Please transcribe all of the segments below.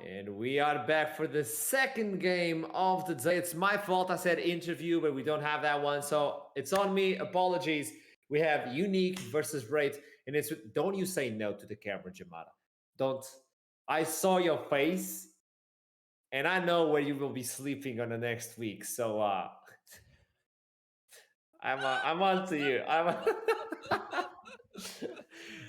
And we are back for the second game of the day. It's my fault I said interview, but we don't have that one. So it's on me. Apologies. We have UniQ versus Rate. And it's don't you say no to the camera, Jamada. Don't. I saw your face and I know where you will be sleeping on the next week. So I'm on to you.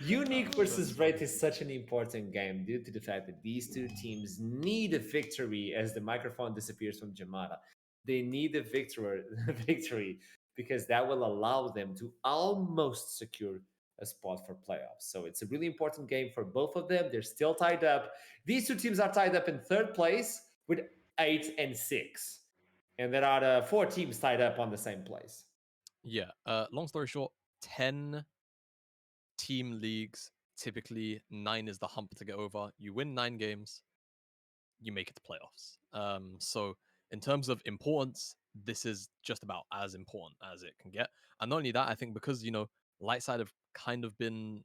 UniQ versus Rate is such an important game due to the fact that these two teams need a victory as the microphone disappears from Jamada. They need a victory because that will allow them to almost secure a spot for playoffs. So it's a really important game for both of them. They're still tied up. These two teams are tied up in third place with 8 and 6. And there are 4 teams tied up on the same place. Yeah. Long story short, 10 team leagues. Typically, 9 is the hump to get over. You win 9 games, you make it to playoffs. So in terms of importance, this is just about as important as it can get. And not only that, I think because, Lightside have kind of been,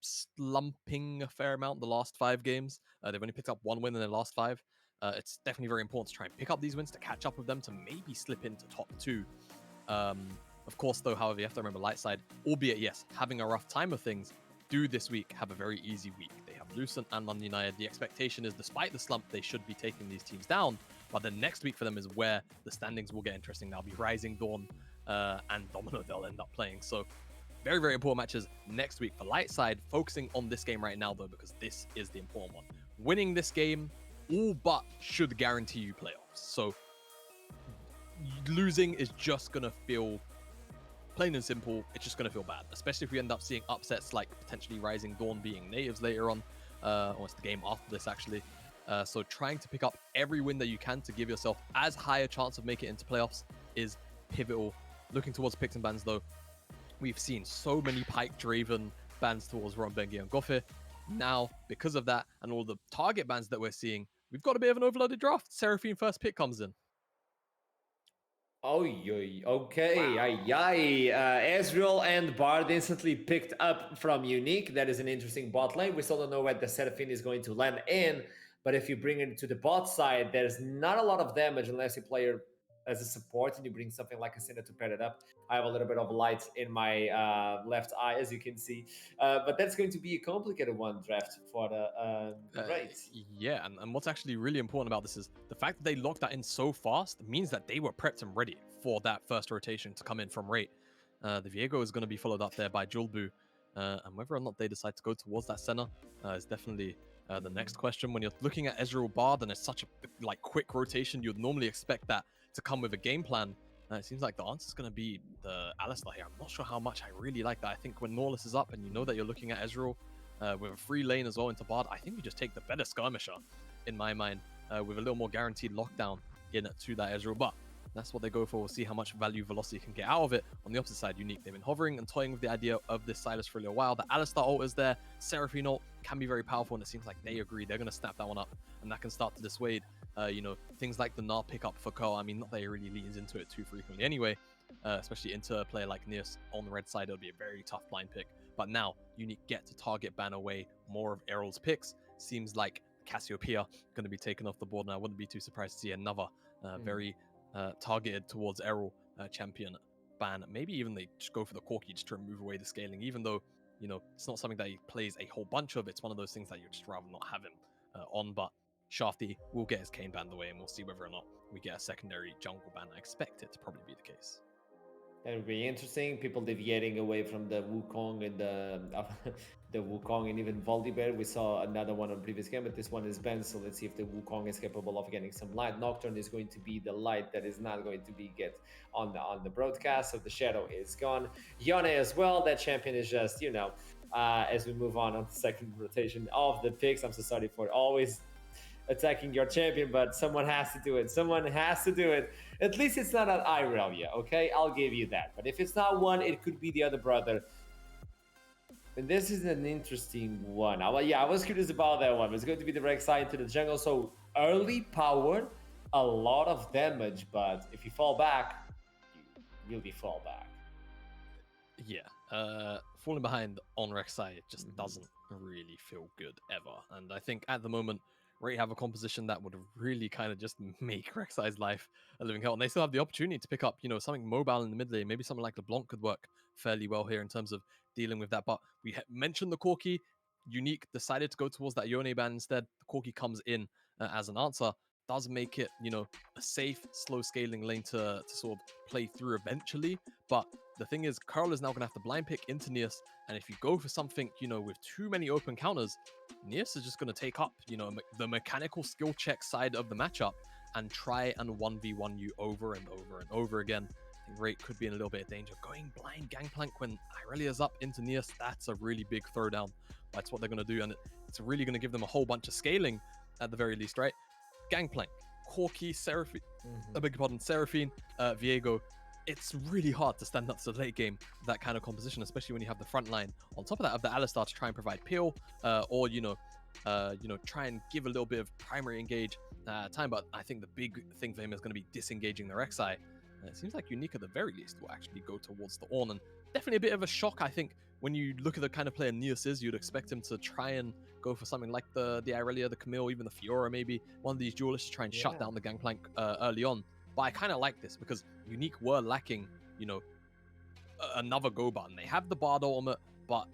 slumping a fair amount the last 5 games. They've only picked up 1 win in their last 5. It's definitely very important to try and pick up these wins to catch up with them to maybe slip into top 2. Of course, though, however, you have to remember Lightside, albeit, yes, having a rough time of things, do this week have a very easy week. They have Lucent and London United. The expectation is, despite the slump, they should be taking these teams down. But the next week for them is where the standings will get interesting. That'll be Rising Dawn and Domino they'll end up playing. So very, very important matches next week for Lightside. Focusing on this game right now, though, because this is the important one. Winning this game all but should guarantee you playoffs. So losing is just going to feel plain and simple, it's just going to feel bad, especially if we end up seeing upsets like potentially Rising Dawn being natives later on, or it's the game after this actually. So trying to pick up every win that you can to give yourself as high a chance of making it into playoffs is pivotal. Looking towards picks and bans though, we've seen so many Pike-driven bans towards Ron Bengi and Goffe. Now, because of that and all the target bans that we're seeing, we've got a bit of an overloaded draft. Seraphine first pick comes in. Oh, okay. Wow. Ezreal and Bard instantly picked up from UniQ. That is an interesting bot lane. We still don't know where the Seraphine is going to land in, but if you bring it to the bot side, there's not a lot of damage unless you play as a support and you bring something like a Cinder to pair it up. I have a little bit of light in my left eye, as you can see. But that's going to be a complicated one draft for the Raid. Yeah, and what's actually really important about this is the fact that they locked that in so fast means that they were prepped and ready for that first rotation to come in from Raid. The Viego is going to be followed up there by Julbu, and whether or not they decide to go towards that center is definitely the next question. When you're looking at Ezreal Bard and it's such a quick rotation, you'd normally expect that to come with a game plan. It seems like the answer is going to be the Alistar here. I'm not sure how much I really like that. I think when Norlis is up and you know that you're looking at Ezreal with a free lane as well into Bard, I think we just take the better skirmisher in my mind with a little more guaranteed lockdown into that Ezreal. But that's what they go for. We'll see how much value Velocity can get out of it. On the opposite side, UniQ, they've been hovering and toying with the idea of this Sylas for a little while. The Alistar ult is there. Seraphine ult can be very powerful, and it seems like they agree. They're going to snap that one up, and that can start to dissuade things like the Gnar pickup for Ko. I mean, not that he really leans into it too frequently anyway, especially into a player like Neos on the red side. It'll be a very tough blind pick. But now, UniQ get to target ban away more of Errol's picks. Seems like Cassiopeia going to be taken off the board, and I wouldn't be too surprised to see another very targeted towards Errol champion ban. Maybe even they just go for the Corki just to remove away the scaling, even though, it's not something that he plays a whole bunch of. It's one of those things that you'd just rather not have him on, but Shafty will get his Kayn banned away, and we'll see whether or not we get a secondary jungle ban. I expect it to probably be the case. That would be interesting. People deviating away from the Wukong and the Wukong and even Volibear. We saw another one on previous game, but this one is banned. So let's see if the Wukong is capable of getting some light. Nocturne is going to be the light that is not going to be get on the broadcast. So the shadow is gone. Yone as well. That champion is just as we move on the second rotation of the picks. I'm so sorry for always attacking your champion, but someone has to do it. Someone has to do it. At least it's not an Irelia, okay? I'll give you that. But if it's not one, it could be the other brother. And this is an interesting one. I was curious about that one. It's going to be the Rek'Sai into the jungle. So early power, a lot of damage, but if you fall back, you really fall back. Yeah, falling behind on Rek'Sai just doesn't really feel good ever. And I think at the moment, Raid have a composition that would really kind of just make Rek'Sai's life a living hell. And they still have the opportunity to pick up, something mobile in the mid lane. Maybe something like LeBlanc could work fairly well here in terms of dealing with that. But we mentioned the Corki. UniQ decided to go towards that Yone ban instead. The Corki comes in as an answer. Does make it, a safe, slow scaling lane to sort of play through eventually. But the thing is, Curl is now going to have to blind pick into Neos. And if you go for something, with too many open counters, Neos is just going to take up, the mechanical skill check side of the matchup and try and 1v1 you over and over and over again. I think Rate could be in a little bit of danger. Going blind Gangplank when Irelia's up into Neos, that's a really big throwdown. That's what they're going to do, and it's really going to give them a whole bunch of scaling at the very least, right? Gangplank, Corki, Seraphine, Seraphine, Viego. It's really hard to stand up to the late game that kind of composition, especially when you have the front line on top of that of the Alistar to try and provide peel, or try and give a little bit of primary engage time. But I think the big thing for him is going to be disengaging the Rek'Sai. It seems like UniQ at the very least will actually go towards the Ornn, and definitely a bit of a shock. I think when you look at the kind of player Neos is, you'd expect him to try and go for something like the Irelia, the Camille, even the Fiora, maybe one of these duelists to try and shut down the Gangplank early on. But I kind of like this because UniQ were lacking, another go button. They have the Bard ultimate, but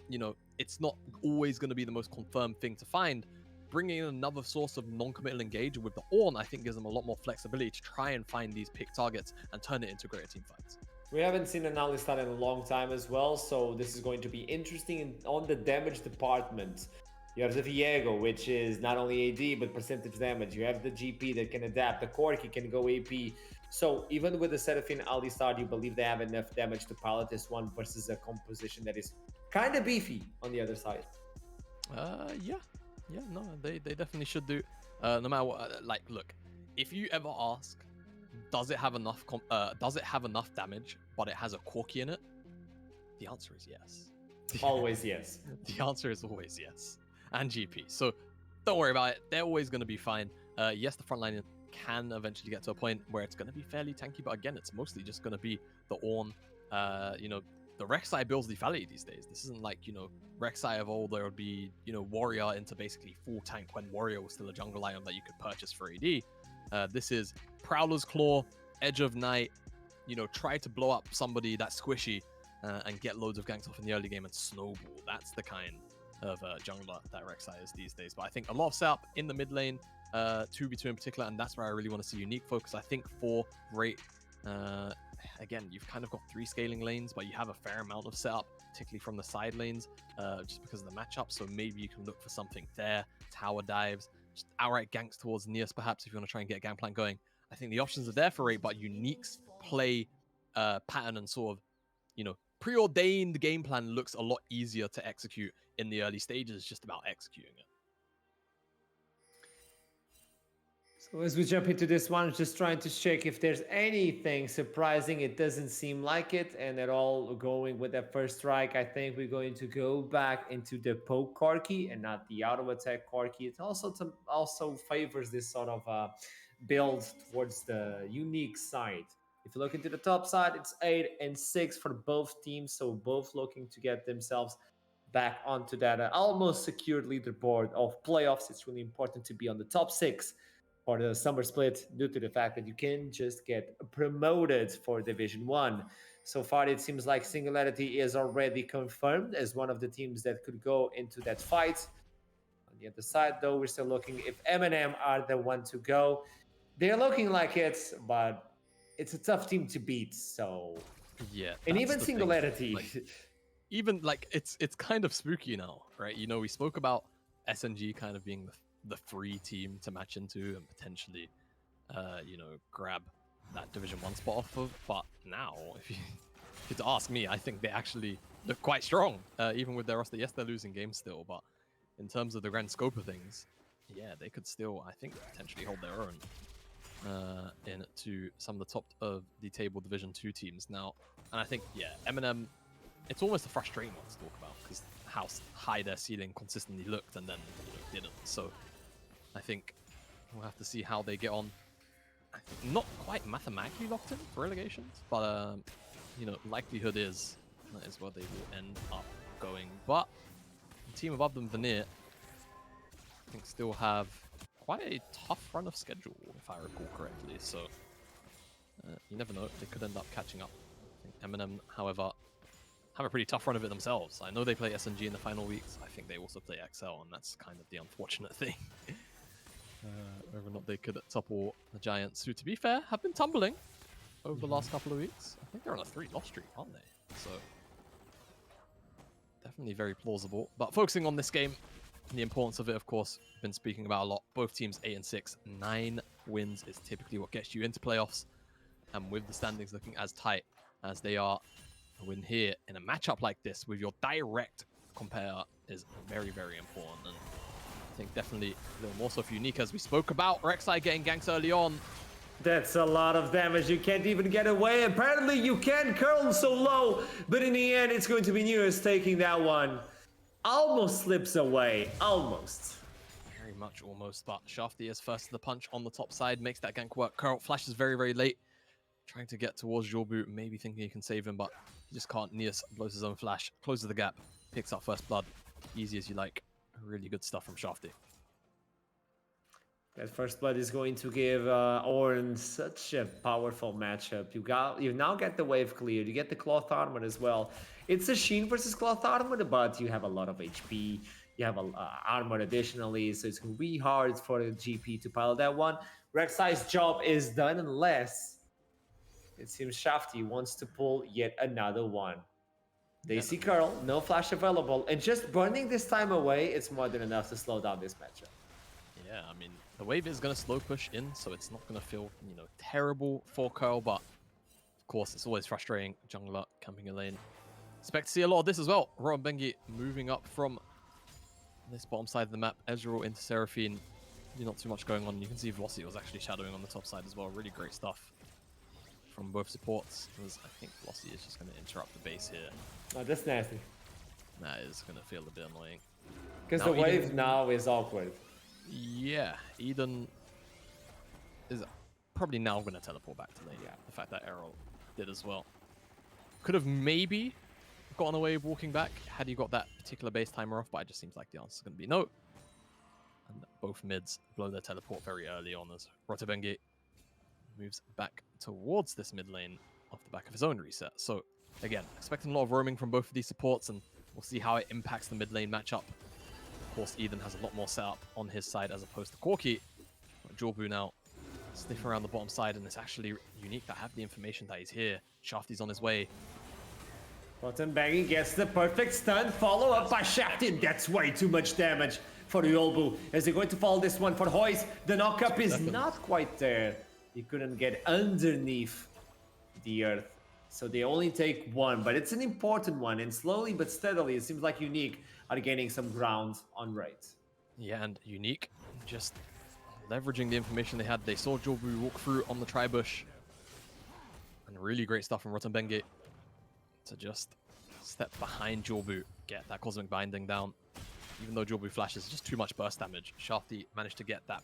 it's not always going to be the most confirmed thing to find. Bringing in another source of non-committal engage with the Ornn, I think, gives them a lot more flexibility to try and find these pick targets and turn it into greater team fights. We haven't seen an Alistar in a long time as well, so this is going to be interesting on the damage department. You have the Viego, which is not only AD, but percentage damage. You have the GP that can adapt. The Corki can go AP. So even with the Seraphine Alistar, do you believe they have enough damage to pilot this one versus a composition that is kind of beefy on the other side? Yeah, no, they definitely should do. No matter what, look, if you ever ask, does it have enough damage, but it has a Corki in it? The answer is yes. Always yes. The answer is always yes. And GP. So don't worry about it. They're always going to be fine. Yes, the front line can eventually get to a point where it's going to be fairly tanky, but again, it's mostly just going to be the Ornn. The Rek'Sai builds lethality these days. This isn't like, Rek'Sai of old, there would be, Warrior into basically full tank when Warrior was still a jungle item that you could purchase for AD. This is Prowler's Claw, Edge of Night, try to blow up somebody that's squishy and get loads of ganks off in the early game and snowball. That's the kind of jungler that Rek'Sai is these days. But I think a lot of setup in the mid lane, 2v2 in particular, and that's where I really want to see UniQ focus. I think for Rate, again, you've kind of got 3 scaling lanes, but you have a fair amount of setup, particularly from the side lanes, just because of the matchup. So maybe you can look for something there, tower dives, just outright ganks towards Neos, perhaps, if you want to try and get Gangplank going. I think the options are there for Rate, but UniQ's play pattern and sort of, preordained game plan looks a lot easier to execute in the early stages, just about executing it. So as we jump into this one, just trying to check if there's anything surprising. It doesn't seem like it, and at all going with that first strike, I think we're going to go back into the poke Corki and not the auto attack Corki. It also favors this sort of build towards the UniQ side. If you look into the top side, it's 8 and 6 for both teams, so both looking to get themselves back onto that almost secured leaderboard of playoffs. It's really important to be on the top 6 for the summer split due to the fact that you can just get promoted for Division 1. So far, it seems like Singularity is already confirmed as one of the teams that could go into that fight. On the other side, though, we're still looking if M&M are the one to go. They're looking like it, but it's a tough team to beat. So yeah, and even Singularity, it's kind of spooky now, right? We spoke about SNG kind of being the free team to match into and potentially, grab that Division 1 spot off of. But now, if you to ask me, I think they actually look quite strong, even with their roster. Yes, they're losing games still, but in terms of the grand scope of things, yeah, they could still, I think, potentially hold their own into some of the top of the table Division 2 teams now. And I think, yeah, M&M, it's almost a frustrating one to talk about because how high their ceiling consistently looked and then didn't. So I think we'll have to see how they get on. Not quite mathematically locked in for relegations, but likelihood is that is where they will end up going. But the team above them, Veneer, I think still have quite a tough run of schedule, if I recall correctly. So you never know, they could end up catching up. I think Eminem, however, have a pretty tough run of it themselves. I know they play SNG in the final weeks. I think they also play XL, and that's kind of the unfortunate thing. Whether or not they could topple the Giants, who, to be fair, have been tumbling over the last couple of weeks. I think they're on a 3-loss streak, aren't they? So definitely very plausible. But focusing on this game, the importance of it, of course, been speaking about a lot. Both teams 8-6. 9 wins is typically what gets you into playoffs. And with the standings looking as tight as they are, a win here in a matchup like this with your direct compare is very, very important. And I think definitely a little more so for UniQ, as we spoke about. Rek'Sai getting ganks early on. That's a lot of damage. You can't even get away. Apparently you can curl so low, but in the end it's going to be News taking that one. Almost slips away. Almost. Very much almost, but Shafty is first to the punch on the top side, makes that gank work. Curl flashes very, very late, trying to get towards Jorbu, maybe thinking he can save him, but he just can't. Neos blows his own flash, closes the gap, picks up first blood. Easy as you like. Really good stuff from Shafty. That first blood is going to give Oren such a powerful matchup. You now get the wave cleared. You get the cloth armor as well. It's a Sheen versus cloth armor, but you have a lot of HP. You have armor additionally, so it's going to be hard for the GP to pile that one. Rek'Sai's job is done unless it seems Shafty wants to pull yet another one. They see Curl, no flash available, and just burning this time away, it's more than enough to slow down this matchup. Yeah, I mean, the wave is going to slow push in, so it's not going to feel, terrible for Curl, but of course, it's always frustrating. Jungler camping a lane. Expect to see a lot of this as well. Rowan Bengi moving up from this bottom side of the map. Ezreal into Seraphine. Not too much going on. You can see Velocity was actually shadowing on the top side as well. Really great stuff from both supports. Because I think Velocity is just going to interrupt the base here. Oh, that's nasty. That is going to feel a bit annoying. Because the wave now is awkward. Yeah, Eden is probably now going to teleport back to lane. Yeah. The fact that Errol did as well. Could have maybe gotten away walking back had you got that particular base timer off, but it just seems like the answer is going to be no. And both mids blow their teleport very early on as Rotobengi moves back towards this mid lane off the back of his own reset. So again, expecting a lot of roaming from both of these supports, and we'll see how it impacts the mid lane matchup. Of course, Eden has a lot more setup on his side as opposed to Corki. Jorbu now sniffing around the bottom side, and it's actually UniQ that have the information that he's here. Shafty's on his way. Rotobengi gets the perfect stun, follow up by Shafty. That's way too much damage for the Yolbu. As they're going to follow this one for Hoist. The knockup is not quite there. He couldn't get underneath the earth. So they only take one, but it's an important one. And slowly but steadily, it seems like UniQ are gaining some ground on right. Yeah, and UniQ just leveraging the information they had. They saw Jorbu walk through on the tri-bush. And really great stuff from Rotobengi to just step behind Jorbu, get that Cosmic Binding down. Even though Jorbu flashes just too much burst damage, Shafty managed to get that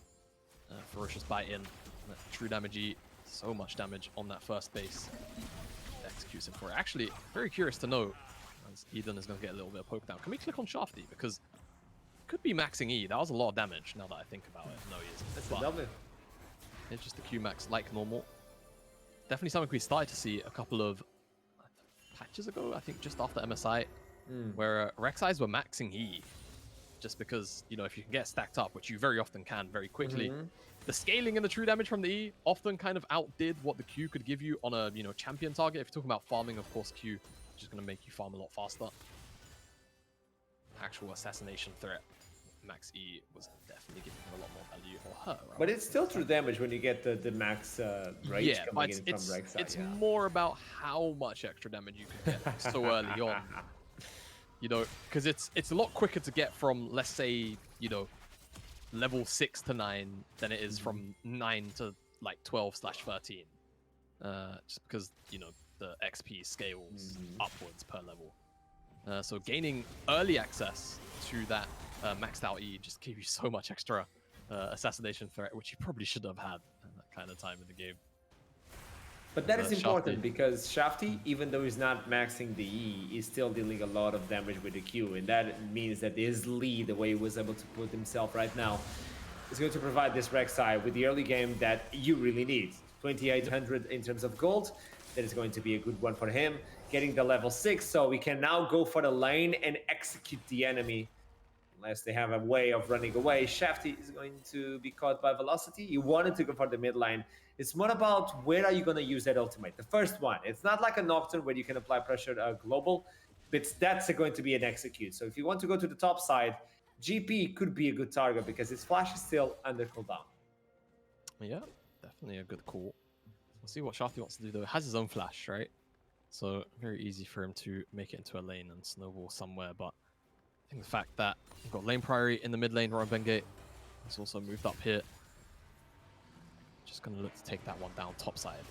Ferocious Bite in. That true damage E, so much damage on that first base. Executes him for it. Actually, very curious to know, as Eden is going to get a little bit of poke down. Can we click on Shafty? Because it could be maxing E. That was a lot of damage now that I think about it. No, he isn't. It's a W. It's just the Q max like normal. Definitely something we started to see a couple of patches ago, I think just after MSI, where Rek'Sai's were maxing E. Just because, if you can get stacked up, which you very often can very quickly, the scaling and the true damage from the E often kind of outdid what the Q could give you on a, champion target. If you're talking about farming, of course, Q is just going to make you farm a lot faster. Actual assassination threat, max E was definitely giving him a lot more value, or her. But it's still true damage when you get the max rage coming in from Rek'Sai. It's more about how much extra damage you can get so early on. Because it's a lot quicker to get from, let's say, level 6 to 9 than it is from 9 to like 12/13. Just because, the XP scales upwards per level. So gaining early access to that maxed out E just gave you so much extra assassination threat, which you probably should have had at that kind of time in the game. But that is important because Shafty, even though he's not maxing the E, is still dealing a lot of damage with the Q, and that means that his lead, the way he was able to put himself right now, is going to provide this Rek'Sai with the early game that you really need. 2,800 in terms of gold. That is going to be a good one for him. Getting the level 6, so we can now go for the lane and execute the enemy. Unless they have a way of running away. Shafty is going to be caught by Velocity. You wanted to go for the mid lane. It's more about where are you going to use that ultimate. The first one, it's not like a Nocturne where you can apply pressure global, but that's going to be an execute. So if you want to go to the top side, GP could be a good target because his flash is still under cooldown. Yeah, definitely a good call. We'll see what Shafty wants to do though. He has his own flash, right? So very easy for him to make it into a lane and snowball somewhere. But I think the fact that we've got lane priority in the mid lane, Ron Bengate has also moved up here. Just going to look to take that one down top side.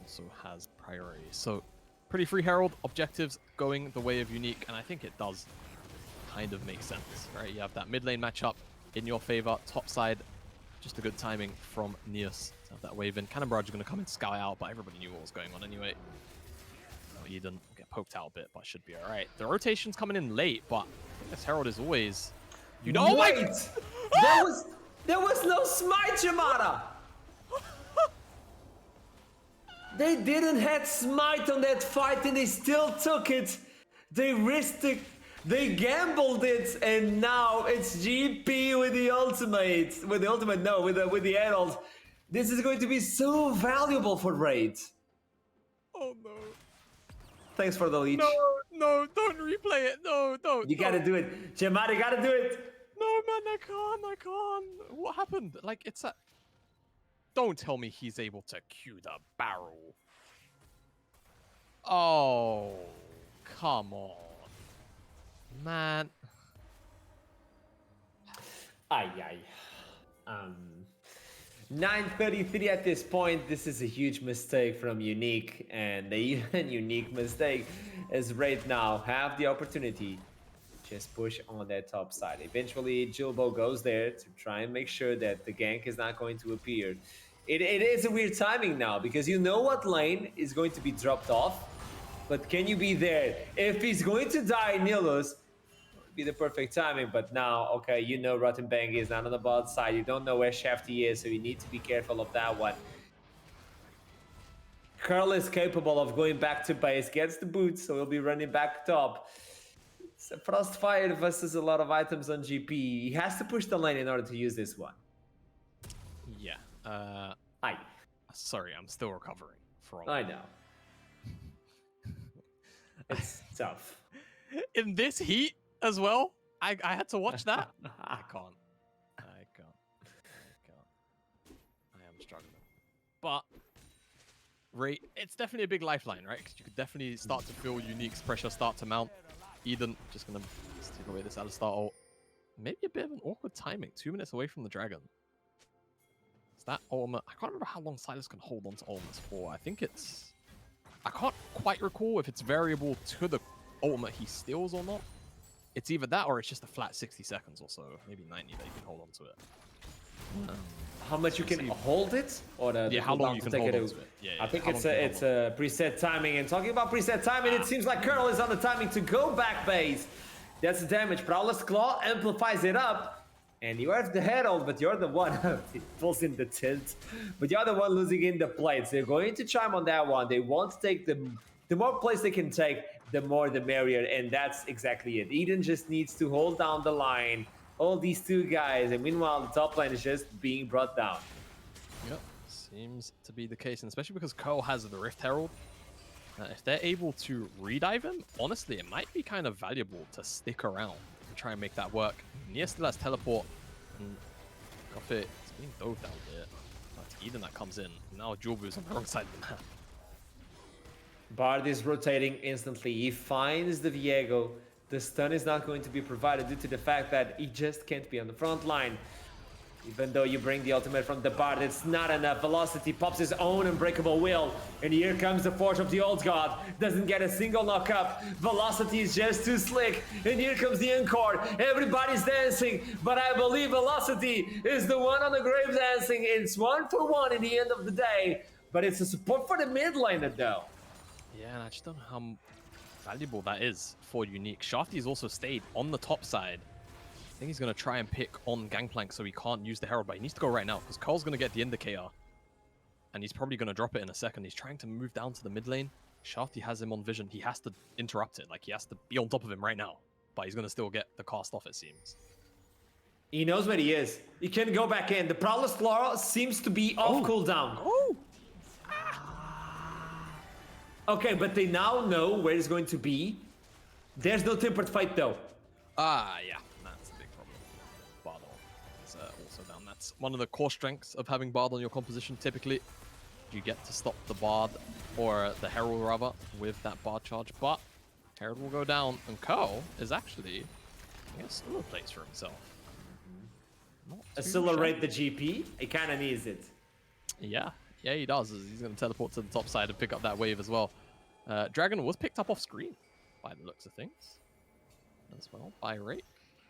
Also has priority. So pretty free Herald. Objectives going the way of UniQ. And I think it does kind of make sense, right? You have that mid lane matchup in your favor. Top side, just a good timing from Neos to have that wave in. Cannon Barrage is going to come and sky out, but everybody knew what was going on anyway. No, Eden will get poked out a bit, but should be all right. The rotation's coming in late, but this Herald is always... You know, wait! There was no smite, Yamada! They didn't have smite on that fight and they still took it. They risked it. They gambled it, and now it's GP with the ultimate. With the Herald. This is going to be so valuable for Raid. Oh no. Thanks for the leech. No, don't replay it. No, don't. You gotta do it. Jamada, you gotta do it. No, man, I can't. What happened? Like, it's a... Don't tell me he's able to cue the barrel. Oh, come on. Man. 9:33 at this point. This is a huge mistake from UniQ, and the even unique mistake is right now have the opportunity to just push on that top side. Eventually, Jilbo goes there to try and make sure that the gank is not going to appear. It is a weird timing now because you know what lane is going to be dropped off, but can you be there? If he's going to die, Nilus, be the perfect timing, but now, okay, you know Rotten Bang is not on the bot side. You don't know where Shafty is, so you need to be careful of that one. Curl is capable of going back to base, gets the boots, so he'll be running back top. It's a Frostfire versus a lot of items on GP. He has to push the lane in order to use this one. Yeah. Sorry, I'm still recovering from... I know. It's tough. In this heat as well, I had to watch that. I can't. I am struggling. But it's definitely a big lifeline, right? Because you could definitely start to feel UniQ's pressure start to mount. Eden just gonna take away this Alistar ult. Maybe a bit of an awkward timing. 2 minutes away from the dragon. Is that ultimate? I can't remember how long Silas can hold on to ultimates for. I think it's... I can't quite recall if it's variable to the ultimate he steals or not. It's either that or it's just a flat 60 seconds or so. Maybe 90 that you can hold on to it. How much you can hold it? Or how long you can hold on to it. Yeah, I think it's a preset timing. And talking about preset timing, it seems like Curl is on the timing to go back base. That's the damage. Prowler's Claw amplifies it up. And you have the Herald, but you're the one. It pulls in the tilt. But you're the one losing in the plates. They're going to chime on that one. They want to take the more plays they can take, the more the merrier. And that's exactly it. Eden just needs to hold down the line. All these two guys. And meanwhile, the top lane is just being brought down. Yep, seems to be the case. And especially because Cole has the Rift Herald. If they're able to redive him, honestly, it might be kind of valuable to stick around and try and make that work. Nia still has teleport, and Coffee is being dove down here. That's Eden that comes in. Now Julbu's on the wrong side of the map. Bard is rotating instantly. He finds the Viego. The stun is not going to be provided due to the fact that he just can't be on the front line. Even though you bring the ultimate from the Bard, it's not enough. Velocity pops his own unbreakable will. And here comes the Forge of the Old God. Doesn't get a single knock up. Velocity is just too slick. And here comes the Encore. Everybody's dancing. But I believe Velocity is the one on the grave dancing. It's 1-for-1 in the end of the day. But it's a support for the mid laner though. Yeah, and I just don't know how valuable that is for UniQ. Shafty's also stayed on the top side. think he's going to try and pick on Gangplank so he can't use the Herald, but he needs to go right now because Cole's going to get the Indicator. And he's probably going to drop it in a second. He's trying to move down to the mid lane. Shafty has him on vision. He has to interrupt it. Like, he has to be on top of him right now. But he's going to still get the cast off, it seems. He knows where he is. He can go back in. The Prowler's Claw seems to be off cooldown. Oh! Okay, but they now know where it's going to be. There's no tempered fight, though. Yeah. That's a big problem. Bard is also down. That's one of the core strengths of having Bard on your composition, typically. You get to stop the Bard, or the Herald rather, with that Bard charge, but Herald will go down, and Curl is actually, I guess, still a place for himself. Accelerate the GP, he kind of needs it. Yeah, he does. He's going to teleport to the top side and pick up that wave as well. Dragon was picked up off screen, by the looks of things, as well, by Rake.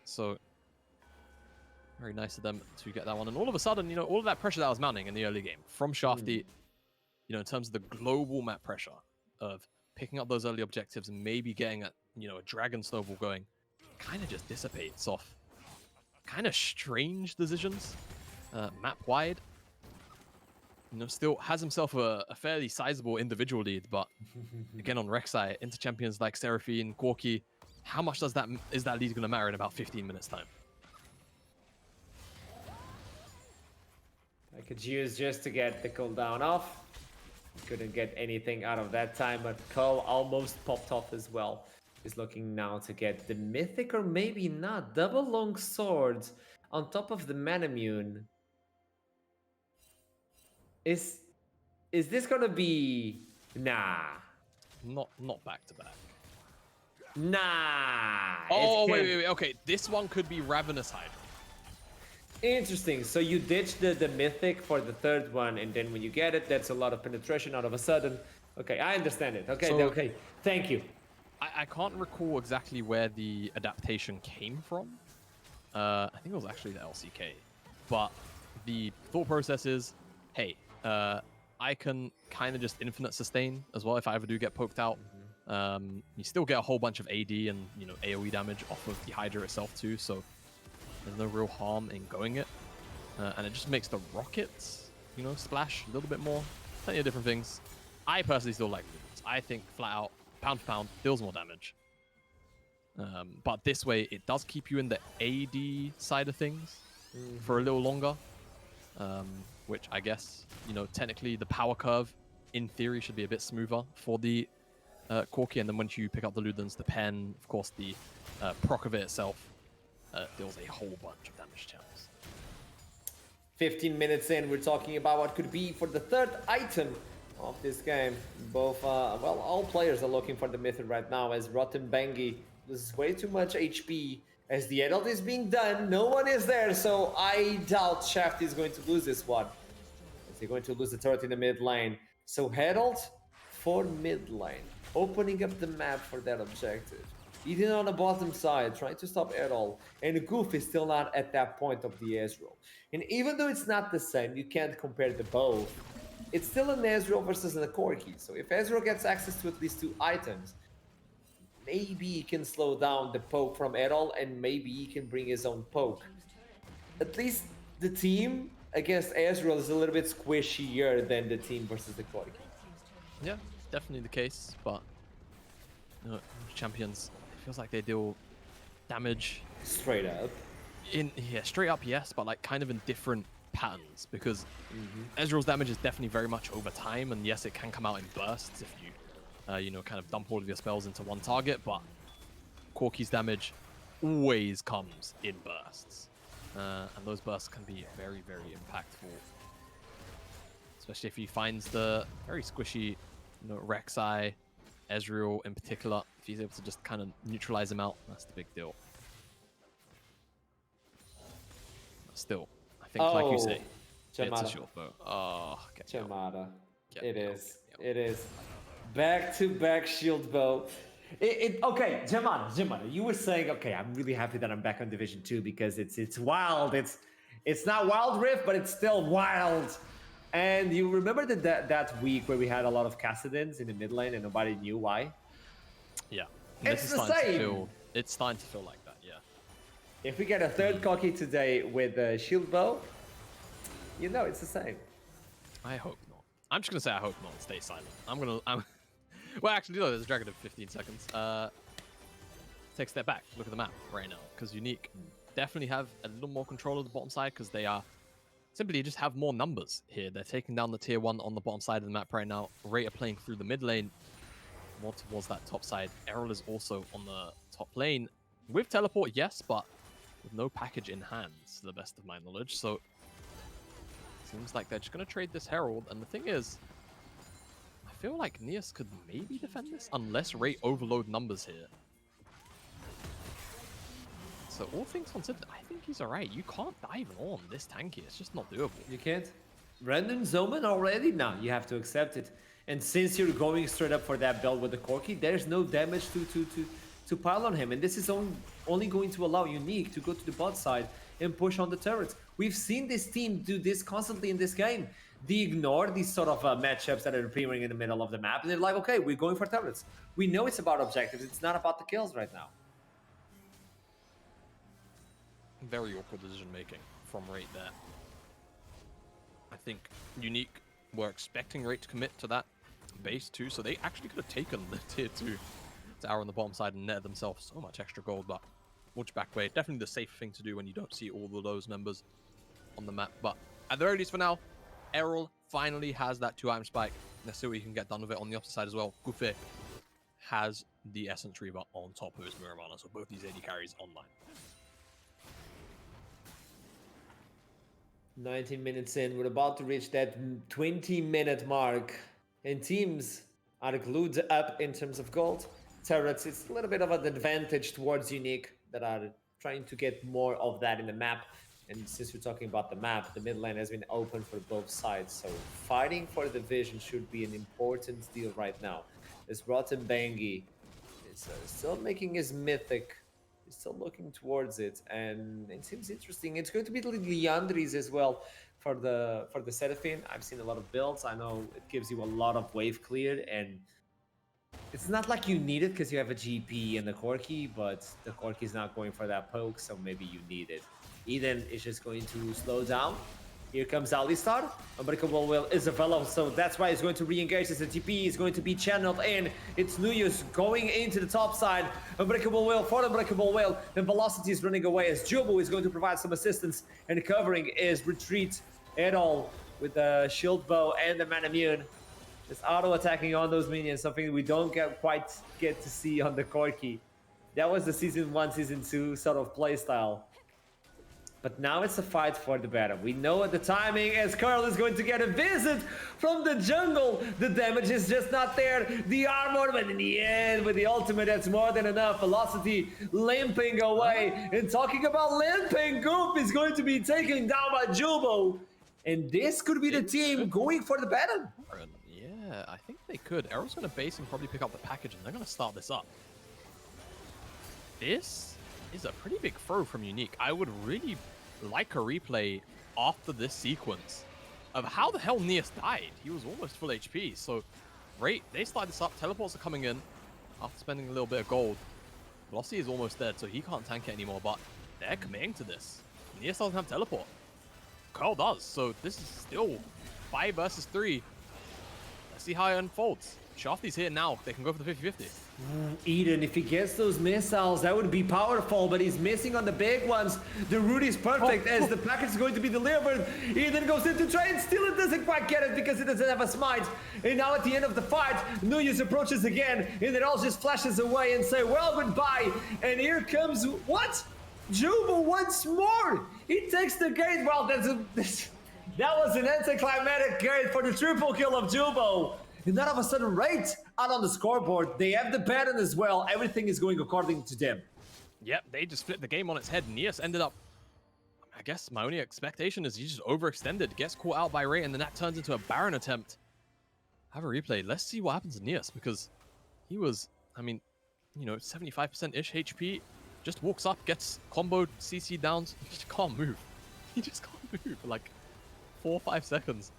So, very nice of them to get that one. And all of a sudden, all of that pressure that was mounting in the early game from Shafty, in terms of the global map pressure of picking up those early objectives and maybe getting a dragon snowball going, kind of just dissipates off kind of strange decisions. Map wide, still has himself a fairly sizable individual lead, but again on Rek'Sai, into champions like Seraphine, Corki, how much is that lead going to matter in about 15 minutes time? I could use just to get the cooldown off. Couldn't get anything out of that time, but Cole almost popped off as well. Is looking now to get the mythic, or maybe not. Double long swords on top of the Manamune. Is this gonna be... Nah. Not back to back. Nah. Oh, wait. Okay, this one could be Ravenous Hydra. Interesting. So you ditch the mythic for the third one, and then when you get it, that's a lot of penetration all of a sudden. Okay, I understand it. Okay, okay. Thank you. I can't recall exactly where the adaptation came from. I think it was actually the LCK. But the thought process is, hey, I can kind of just infinite sustain as well if I ever do get poked out. You still get a whole bunch of AD and AoE damage off of the Hydra itself too, so there's no real harm in going it. And it just makes the rockets, splash a little bit more. Plenty of different things. I personally still like Lumens. I think flat out, pound for pound, deals more damage. But this way, it does keep you in the AD side of things for a little longer. Which I guess, technically the power curve, in theory, should be a bit smoother for the Corki. And then once you pick up the Ludens, the pen, of course, the proc of it itself deals a whole bunch of damage channels. 15 minutes in, we're talking about what could be for the third item of this game. Both, well, all players are looking for the Mythic right now, as Rotten Bangi loses way too much HP. As the Herald is being done, no one is there, so I doubt Shaft is going to lose this one. They're going to lose the turret in the mid lane. So Herald for mid lane, opening up the map for that objective. Eden on the bottom side, trying to stop Herald. And Goof is still not at that point of the Ezreal. And even though it's not the same, you can't compare the both. It's still an Ezreal versus a Corki. So if Ezreal gets access to at least 2 items, maybe he can slow down the poke from Herald, and maybe he can bring his own poke. At least the team against Ezreal is a little bit squishier than the team versus the Corki. Yeah, definitely the case, but champions, it feels like they deal damage straight up. Straight up, yes, but like kind of in different patterns, because Ezreal's damage is definitely very much over time, and yes, it can come out in bursts if you kind of dump all of your spells into one target, but Corki's damage always comes in bursts. And those bursts can be very, very impactful. Especially if he finds the very squishy, Rek'Sai, Ezreal in particular. If he's able to just kind of neutralize him out, that's the big deal. But still, I think, like you say, it's a short bow. Oh, okay. Chamada. It is. Back-to-back shield bow. Okay, Jamada, you were saying, okay, I'm really happy that I'm back on Division 2 because it's wild. It's not Wild Rift, but it's still wild. And you remember that week where we had a lot of Cassidans in the mid lane and nobody knew why? Yeah. It's the same. It's starting to feel like that, yeah. If we get a third Corki today with Shield Bow, you know it's the same. I hope not. I'm just gonna say I hope not. Stay silent. Well, actually, no. There's a dragon of 15 seconds. Take a step back. Look at the map right now, because UniQ definitely have a little more control of the bottom side because they are simply just have more numbers here. They're taking down the tier 1 on the bottom side of the map right now. Ray are playing through the mid lane, more towards that top side. Errol is also on the top lane with teleport, yes, but with no package in hand, to the best of my knowledge. So seems like they're just going to trade this Herald. And the thing is, I feel like Neas could maybe defend this unless Ray overload numbers here. So all things considered, I think he's alright. You can't dive on this tanky. It's just not doable. You can't. Random Zoman already? No, you have to accept it. And since you're going straight up for that belt with the Corki, there's no damage to pile on him. And this is only going to allow UniQ to go to the bot side and push on the turrets. We've seen this team do this constantly in this game. They ignore these sort of matchups that are appearing in the middle of the map. And they're like, okay, we're going for turrets. We know it's about objectives. It's not about the kills right now. Very awkward decision making from Rate there. I think UniQ were expecting Rate to commit to that base too, so they actually could have taken the tier 2 tower on the bottom side and netted themselves so much extra gold, but watch back way. Definitely the safe thing to do when you don't see all of those members on the map. But at the very least for now, Errol finally has that 2-item spike. Let's see what he can get done with it on the opposite side as well. Gufe has the Essence Reaver on top of his Muramana, so both these AD carries online. 19 minutes in, we're about to reach that 20-minute mark, and teams are glued up in terms of gold. Turrets, it's a little bit of an advantage towards UniQ that are trying to get more of that in the map. And since we're talking about the map, the mid lane has been open for both sides, so fighting for the vision should be an important deal right now. As Rotten Bangi is still making his mythic. He's still looking towards it, and it seems interesting. It's going to be the Leandries as well for the Seraphine. I've seen a lot of builds. I know it gives you a lot of wave clear, and it's not like you need it because you have a GP and the Corki, but the Corki is not going for that poke, so maybe you need it. Eden is just going to slow down. Here comes Alistar. Unbreakable Will is developed, so that's why he's going to re-engage as the TP is going to be channeled in. It's Nuyus going into the top side. Unbreakable Will for Unbreakable Will. Then Velocity is running away as Jubu is going to provide some assistance, and covering is Retreat at all with the Shield Bow and the Man Immune. Just auto-attacking on those minions, something we don't quite get to see on the Corki. That was the Season 1, Season 2 sort of playstyle. But now it's a fight for the battle. We know at the timing as Carl is going to get a visit from the jungle. The damage is just not there. The armor, but in the end, with the ultimate, that's more than enough. Velocity limping away. And talking about limping, Goop is going to be taken down by Jubo. And this could be the team going for the battle. Yeah, I think they could. Errol's going to base and probably pick up the package, and they're going to start this up. This is a pretty big throw from UniQ. I would really like a replay after this sequence of how the hell Neas died. He was almost full HP. So, Rate, they start this up. Teleports are coming in after spending a little bit of gold. Velocity is almost dead, so he can't tank it anymore, but they're committing to this. Neas doesn't have teleport. Carl does, so this is still 5 versus 3. Let's see how it unfolds. Shafty's here now. They can go for the 50-50. Eden, if he gets those missiles, that would be powerful, but he's missing on the big ones. The route is perfect as the package is going to be delivered. Eden goes into trade, still it doesn't quite get it because it doesn't have a smite. And now at the end of the fight, Nuyus approaches again, and it all just flashes away and say, well, goodbye. And here comes, what? Juba once more. He takes the gate. Well, that was an anticlimactic gate for the triple kill of Jubo. And then all of a sudden, right out on the scoreboard, they have the pattern as well. Everything is going according to them. Yep, they just flipped the game on its head. Neas ended up, I guess my only expectation is he just overextended, gets caught out by Ray, and then that turns into a Baron attempt. Have a replay. Let's see what happens to Neas, because he was, I mean, you know, 75%-ish HP. Just walks up, gets comboed, CC downs. He just can't move. He just can't move for like 4 or 5 seconds.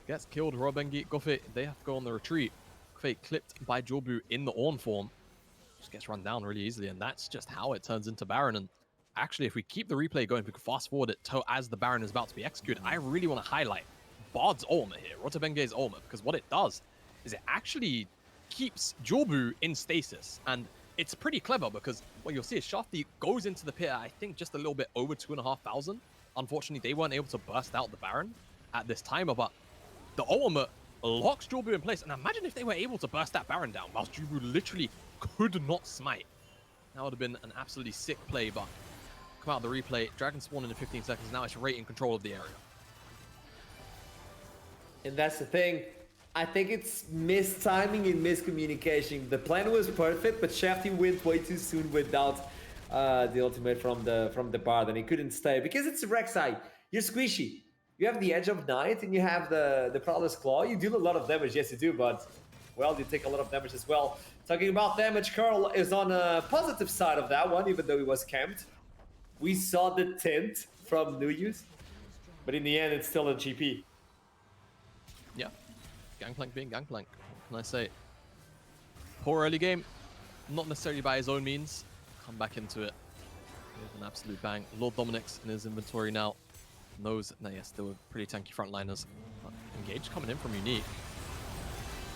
Gets killed. Robengi, Gofe, they have to go on the retreat. Gofe clipped by Jorbu in the Ornn form. Just gets run down really easily, and that's just how it turns into Baron. And actually, if we keep the replay going, we can fast forward it to as the Baron is about to be executed. I really want to highlight Bard's ultimate here, Rotobenge's ultimate, because what it does is it actually keeps Julbu in stasis. And it's pretty clever because what you'll see is Shafty goes into the pit at, I think, just a little bit over 2,500. Unfortunately, they weren't able to burst out the Baron at this timer, but the ultimate locks Julbu in place. And imagine if they were able to burst that Baron down whilst Julbu literally could not smite. That would have been an absolutely sick play, but come out of the replay. Dragon spawned in 15 seconds. Now it's Rate in control of the area. And that's the thing. I think it's mistiming and miscommunication. The plan was perfect, but Shafty went way too soon without the ultimate from the Bard, and he couldn't stay because it's Rek'Sai. You're squishy. You have the Edge of Night, and you have the Prowler's Claw. You deal a lot of damage, yes you do, but well, you take a lot of damage as well. Talking about damage, Curl is on a positive side of that one, even though he was camped. We saw the tint from New Use, but in the end, it's still a GP. Yeah. Gangplank being Gangplank. What can I say? Poor early game. Not necessarily by his own means. Come back into it with an absolute bang. Lord Dominic's in his inventory now. Knows that, yes, they were pretty tanky frontliners. Engage coming in from UniQ.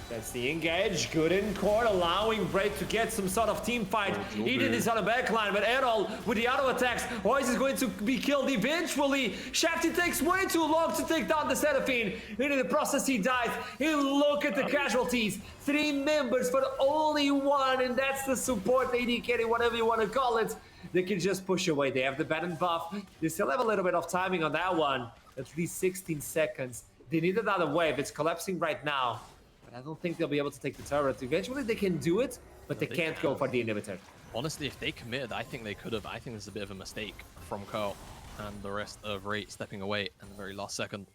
That's the engage. Good in court, allowing Break to get some sort of team fight. Eden is on the backline, but Errol with the auto attacks. Hoyes is going to be killed eventually. Shafty takes way too long to take down the Seraphine. And in the process, he dies. And look at the casualties. 3 members, but only 1, and that's the support AD carry, whatever you want to call it. They can just push away. They have the Baron buff. They still have a little bit of timing on that one. At least 16 seconds. They need another wave. It's collapsing right now. But I don't think they'll be able to take the turret. Eventually they can do it, but they can't go for the inhibitor. Honestly, if they committed, I think they could have. I think this is a bit of a mistake from Curl and the rest of Rate stepping away in the very last second.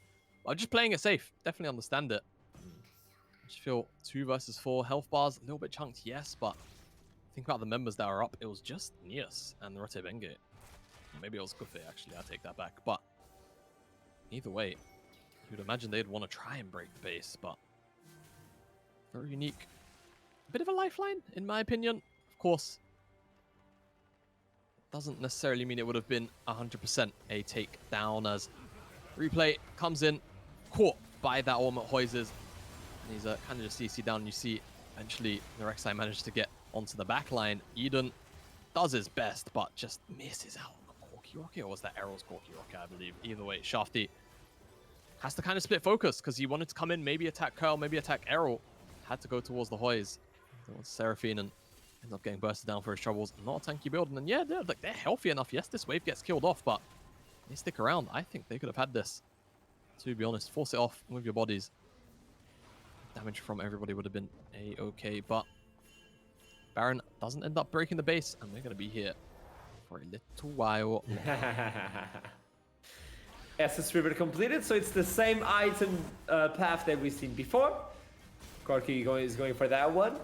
I'm just playing it safe. Definitely understand it. I just feel 2 versus 4 health bars, a little bit chunked, yes, but think about the members that are up. It was just Nias and Rotebenge. Maybe it was Gufe, actually. I take that back. But either way, you'd imagine they'd want to try and break the base, but very unique. A bit of a lifeline, in my opinion. Of course, doesn't necessarily mean it would have been 100% a takedown, as replay comes in, caught by that ultimate Hoises. And he's kind of just CC down. You see, eventually, the Rek'Sai managed to get onto the back line. Eden does his best, but just misses out on the Corky Rocket, or was that Errol's Corky Rocket, I believe. Either way, Shafty has to kind of split focus because he wanted to come in, maybe attack Curl, maybe attack Errol. Had to go towards the Hoys, towards Seraphine, and ends up getting bursted down for his troubles. Not a tanky build, and then yeah, they're healthy enough. Yes, this wave gets killed off, but they stick around. I think they could have had this, to be honest. Force it off with your bodies. Damage from everybody would have been a-okay, but Baron doesn't end up breaking the base, and we're going to be here for a little while. SS River completed, so it's the same item path that we've seen before. Corky is going for that one.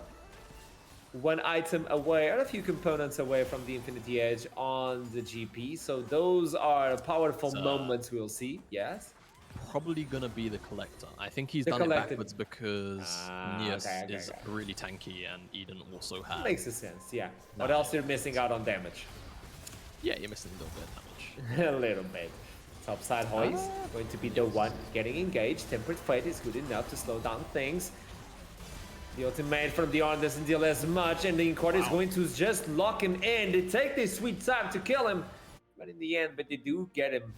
1 item away, or a few components away from the Infinity Edge on the GP. So those are powerful moments we'll see, yes? Probably going to be the Collector. I think he's done it backwards because Nias is really tanky and Eden also has. Makes sense, yeah. What else you're missing out on damage? Yeah, you're missing a little bit of damage. A little bit. Topside Hoys going to be the one getting engaged. Tempered Fate is good enough to slow down things. The ultimate from the Arn doesn't deal as much, and the Incord is going to just lock him in. They take their sweet time to kill him, but in the end, they do get him.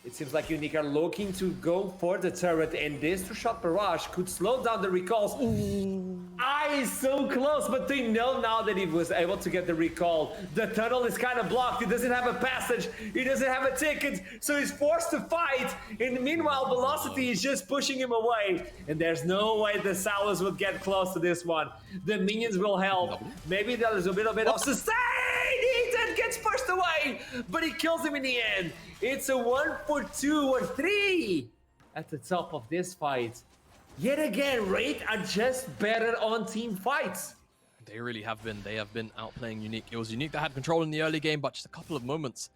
It seems like UniQ are looking to go for the turret, and this two-shot barrage could slow down the recalls. Is so close, but they know now that he was able to get the recall. The tunnel is kind of blocked. He doesn't have a passage. He doesn't have a ticket, so he's forced to fight. And meanwhile, Velocity is just pushing him away. And there's no way the Salas would get close to this one. The minions will help. Maybe there's a little bit of sustain. Ethan gets pushed away, but he kills him in the end. It's a 1 for 2 or 3 at the top of this fight. Yet again, Rate are just better on team fights. They really have been. They have been outplaying UniQ. It was UniQ that had control in the early game, but just a couple of moments,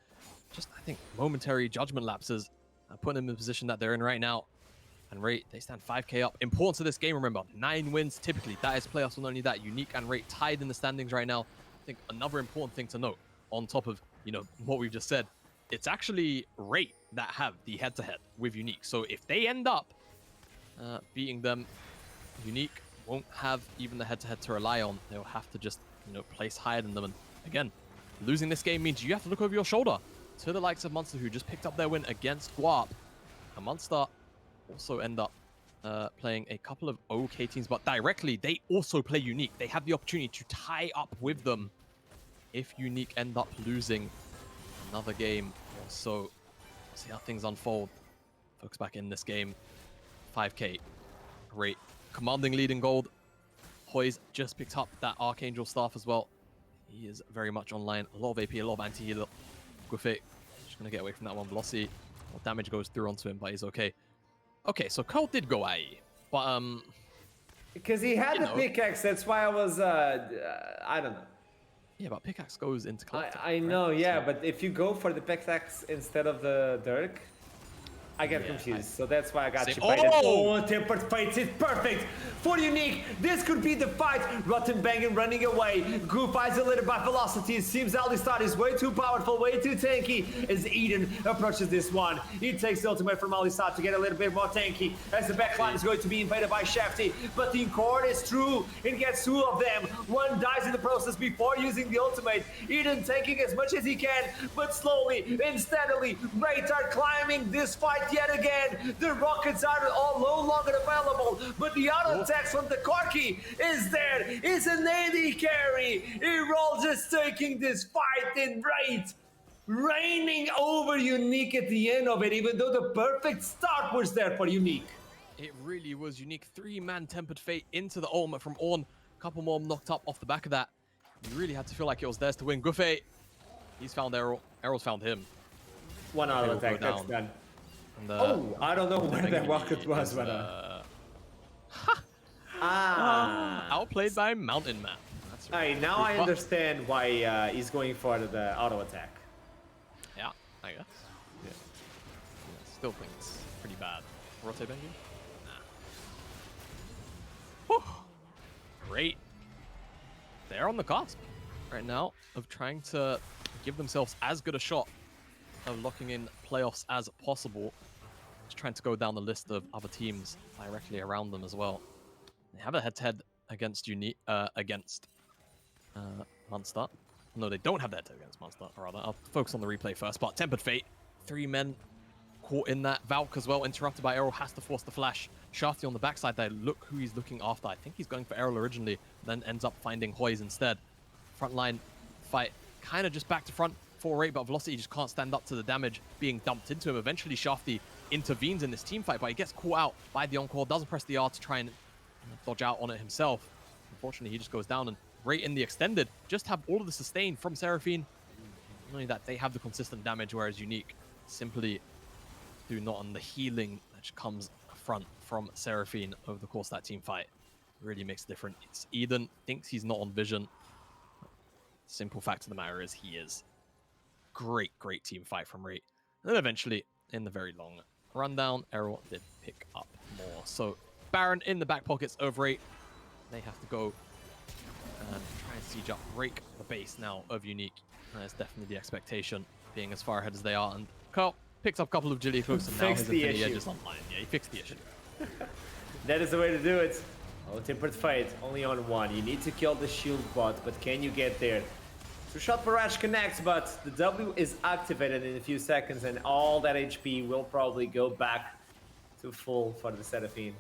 just I think momentary judgment lapses, putting them in the position that they're in right now. And Rate, they stand 5k up. Important to this game, remember, 9 wins typically. That is playoffs, not only that. UniQ and Rate tied in the standings right now. I think another important thing to note, on top of you know, what we've just said, it's actually Rate that have the head-to-head with UniQ. So if they end up beating them, UniQ won't have even the head-to-head to rely on. They'll have to just, you know, place higher than them. And again, losing this game means you have to look over your shoulder to the likes of Monster, who just picked up their win against Guap. And Monster also end up playing a couple of okay teams, but directly, they also play UniQ. They have the opportunity to tie up with them if UniQ end up losing another game or so. See how things unfold. Folks back in this game. 5K. Great. Commanding lead in gold. Hoy's just picked up that Archangel staff as well. He is very much online. A lot of AP, a lot of anti-healer. Gufe just going to get away from that one. Velocity. Well, damage goes through onto him, but he's okay. Okay, so Cole did go IE, but because he had the pickaxe, that's why I was I don't know. Yeah, but pickaxe goes into collector. I know, right? Yeah, so... but if you go for the pickaxe instead of the dirk, I get confused, so that's why I got you baited. Oh, Tempered Fates is perfect for UniQ. This could be the fight. Rotten Bangin running away. Goof isolated by Velocity. It seems Alistar is way too powerful, way too tanky as Eden approaches this one. He takes the ultimate from Alistar to get a little bit more tanky as the backline is going to be invaded by Shafty. But the Incord is true and gets two of them. One dies in the process before using the ultimate. Eden tanking as much as he can, but slowly and steadily, Wraiths are climbing this fight yet again. The rockets are all no longer available, but the auto attacks from the Corki is there. It's an AD carry. Erol just taking this fight in Wraith, reigning over UniQ at the end of it, even though the perfect start was there for UniQ. It really was UniQ. 3-man Tempered Fate into the ultimate from Ornn. A couple more knocked up off the back of that. You really had to feel like it was theirs to win. Gufe, he's found Erol. Erol's found him. One auto attack, that's done. And, I don't know where that rocket was, but outplayed by Mountain Man. That's right. Now I understand why he's going for the auto attack. Yeah, I guess. Yeah. Still think it's pretty bad. Rotate banging? Nah. Great. They're on the cusp right now of trying to give themselves as good a shot of locking in playoffs as possible. Just trying to go down the list of other teams directly around them as well. They have a head-to-head against Monster. No, they don't have that head-to-head against Monster. Or rather, I'll focus on the replay first. But Tempered Fate, 3 men caught in that. Valk as well, interrupted by Errol, has to force the flash. Shafty on the backside there. Look who he's looking after. I think he's going for Errol originally, then ends up finding Hoy's instead. Frontline fight, kind of just back to front. 4-8, but Velocity just can't stand up to the damage being dumped into him. Eventually, Shafty intervenes in this team fight, but he gets caught out by the Encore, doesn't press the R to try and dodge out on it himself. Unfortunately, he just goes down, and Rate in the extended just have all of the sustain from Seraphine. Not only that, they have the consistent damage, whereas UniQ simply do not, on the healing that comes front from Seraphine over the course of that team fight. Really makes a difference. It's Eden thinks he's not on vision. Simple fact of the matter is he is. Great team fight from Rate. And then eventually, in the very long rundown, Errol did pick up more. So Baron in the back pockets of Rate. They have to go and try and siege up, break the base now of UniQ. That's definitely the expectation, being as far ahead as they are. And Carl picks up a couple of Jilly hooks, and now his Infinity Edge is online. Yeah, he fixed the issue. That is the way to do it. Oh, Tempered Fate, only on one. You need to kill the shield bot, but can you get there? Two-shot barrage connects, but the W is activated in a few seconds, and all that HP will probably go back to full for the Seraphine.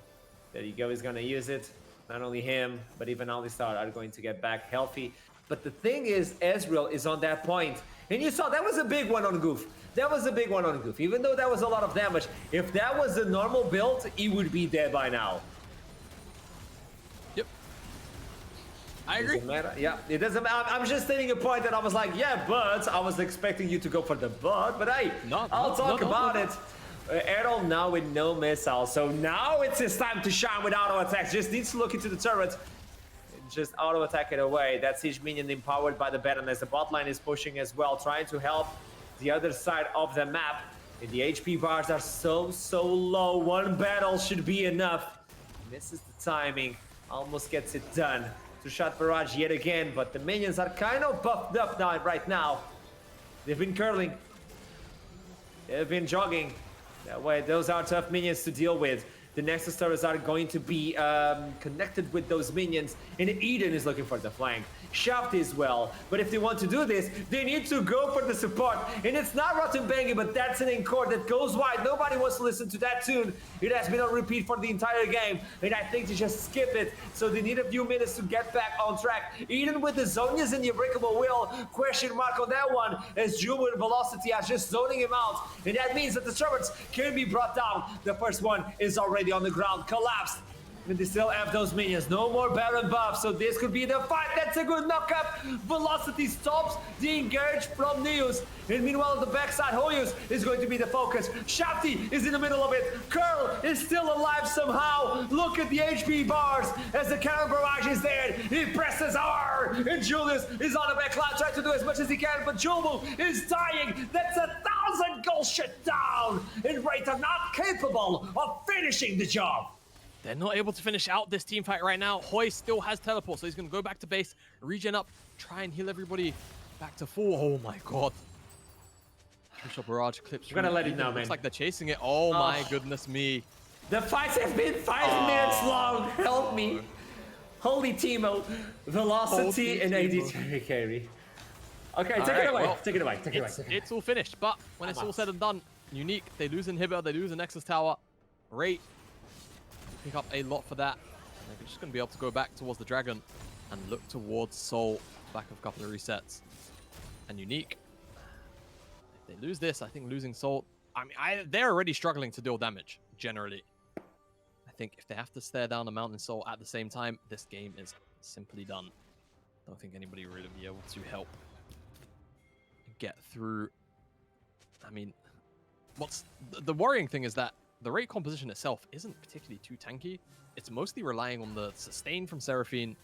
There you go, he's gonna use it. Not only him, but even Alistar are going to get back healthy. But the thing is, Ezreal is on that point. And you saw, that was a big one on Goof. That was a big one on Goof. Even though that was a lot of damage, if that was a normal build, he would be dead by now. I agree. Doesn't matter. Yeah, it doesn't matter. I'm just stating a point that I was like, yeah, but I was expecting you to go for the but hey, I'll talk about it. Errol now with no missile, so now it's his time to shine with auto attacks. Just needs to look into the turret. Just auto attack it away. That siege minion empowered by the Baron as the bot line is pushing as well, trying to help the other side of the map. And the HP bars are so low. One battle should be enough. Misses the timing, almost gets it done. Two-shot barrage yet again, but the minions are kind of buffed up now right now. They've been curling. They've been jogging. That way, those are tough minions to deal with. The Nexus Turrets are going to be connected with those minions, and Eden is looking for the flank. Shaft as well, but if they want to do this, they need to go for the support, and it's not Rottenbangi, but that's an encore that goes wide. Nobody wants to listen to that tune. It has been on repeat for the entire game, and I think they just skip it, so they need a few minutes to get back on track. Eden with the Zonias and the Unbreakable Will, question mark on that one, as Jewel and Velocity are just zoning him out, and that means that the Servants can be brought down. The first one is already on the ground, collapsed. And they still have those minions. No more Baron buff, so this could be the fight. That's a good knockup. Velocity stops the engage from Neus. And meanwhile, on the backside, Hoyos is going to be the focus. Shafty is in the middle of it. Curl is still alive somehow. Look at the HP bars as the counter barrage is there. He presses R, and Julius is on the back line trying to do as much as he can, but Julbu is dying. That's 1,000 gold shut down. And Wraith are not capable of finishing the job. They're not able to finish out this team fight right now. Hoy still has teleport, so he's going to go back to base, regen up, try and heal everybody back to full. Oh my god. Crucial barrage clips. We're going to let it now, man. Looks like they're chasing it. Oh my goodness me. The fights have been 5 minutes long. Help me. Holy Timo. Velocity and AD carry. Okay, take it away. Well, take it away. Take it away. It's all finished, but when it's all said and done, UniQ, they lose Inhibitor, they lose the Nexus Tower. Rate pick up a lot for that. They're just going to be able to go back towards the Dragon and look towards Soul, back of a couple of resets. And UniQ, if they lose this, I think losing Soul, I mean, they're already struggling to deal damage, generally. I think if they have to stare down a Mountain Soul at the same time, this game is simply done. I don't think anybody will really be able to help get through. I mean, what's the worrying thing is that the rate composition itself isn't particularly too tanky. It's mostly relying on the sustain from Seraphine.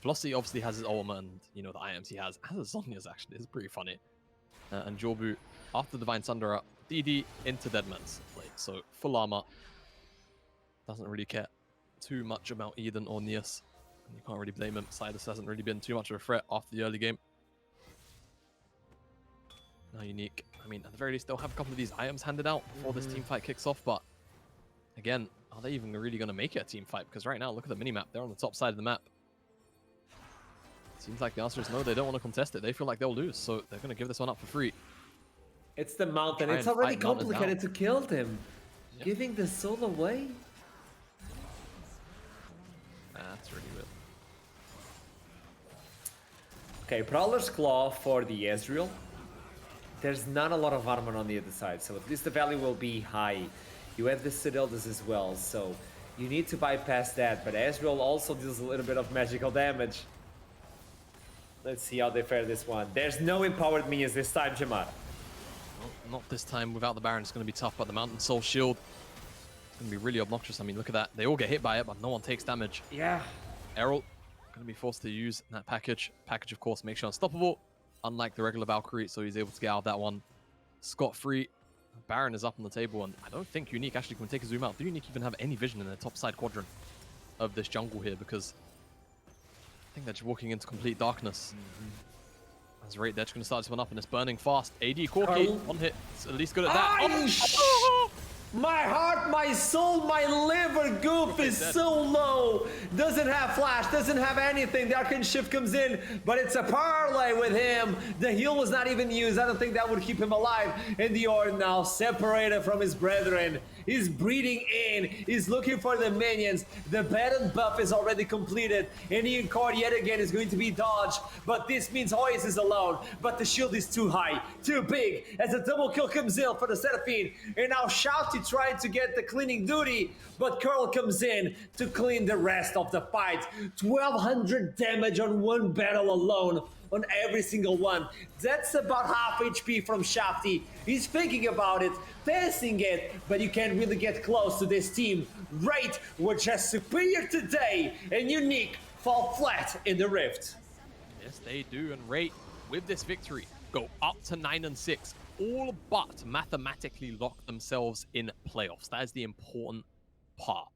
Velocity obviously has his ultimate, and you know the items he has. As Zonia's actually is pretty funny. And Jorbu after Divine Sunderer, DD into Deadman's Blade. So full armor. Doesn't really care too much about Eden or Neus. And you can't really blame him. Sidus hasn't really been too much of a threat after the early game. Now UniQ. I mean, at the very least, they'll have a couple of these items handed out before this team fight kicks off. But again, are they even really going to make it a team fight? Because right now, look at the minimap. They're on the top side of the map. Seems like the answer is no. They don't want to contest it. They feel like they'll lose. So they're going to give this one up for free. It's the Mountain. It's already complicated to kill them. Yep. Giving the soul away? That's really weird. Okay, Prowler's Claw for the Ezreal. There's not a lot of armor on the other side, so at least the value will be high. You have the Citadels as well, so you need to bypass that, but Ezreal also deals a little bit of magical damage. Let's see how they fare this one. There's no empowered minions this time, Jamar. No, not this time. Without the Baron, it's going to be tough, but the Mountain Soul Shield is going to be really obnoxious. I mean, look at that. They all get hit by it, but no one takes damage. Yeah. Errol going to be forced to use that package. Package, of course, makes you unstoppable. Unlike the regular Valkyrie, so he's able to get out of that one scot-free. Baron is up on the table, and I don't think UniQ actually can take a zoom out. Do UniQ even have any vision in the top side quadrant of this jungle here? Because I think they're just walking into complete darkness. As Rate, they're just going to start this one up, and it's burning fast. AD Corky, one hit. It's at least good at that. Oh! My heart, my soul, my liver goof is so low. Doesn't have flash, doesn't have anything. The Arcane Shift comes in, but it's a parlay with him. The heal was not even used. I don't think that would keep him alive. And Dior now separated from his brethren. He's breathing in. He's looking for the minions. The Baron buff is already completed. And the Encore yet again is going to be dodged. But this means Hoyes is alone. But the shield is too high, too big. As a double kill comes in for the Seraphine. And now Shouty trying to get the cleaning duty. But Curl comes in to clean the rest of the fight. 1200 damage on one battle alone. On every single one. That's about half HP from Shafty. He's thinking about it, passing it, but you can't really get close to this team. Right, we're just superior today, and UniQ fall flat in the Rift. Yes, they do, and Rate, with this victory, go up to 9-6, all but mathematically lock themselves in playoffs. That is the important part.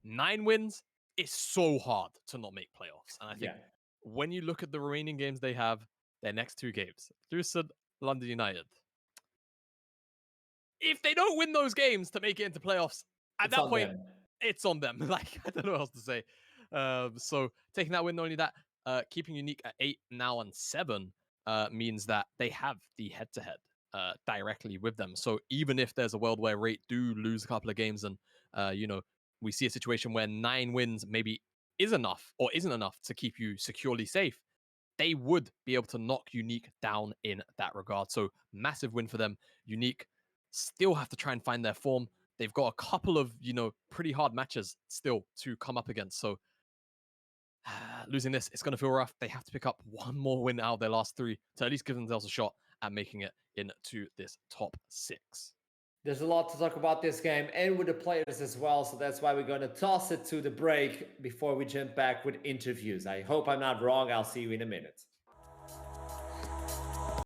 9 wins is so hard to not make playoffs, and I think when you look at the remaining games they have, their next 2 games, Lucid, London United. If they don't win those games to make it into playoffs, at It's that on point, them. it's on them. Like, I don't know what else to say. So taking that win, not only that, keeping UniQ at 8 now and 7 means that they have the head-to-head directly with them. So even if there's a world where Rate do lose a couple of games and, we see a situation where 9 wins maybe is enough or isn't enough to keep you securely safe, they would be able to knock UniQ down in that regard. So massive win for them. UniQ still have to try and find their form. They've got a couple of, pretty hard matches still to come up against. So losing this, it's going to feel rough. They have to pick up one more win out of their last 3 to at least give themselves a shot at making it into this top 6. There's a lot to talk about this game and with the players as well. So that's why we're going to toss it to the break before we jump back with interviews. I hope I'm not wrong. I'll see you in a minute.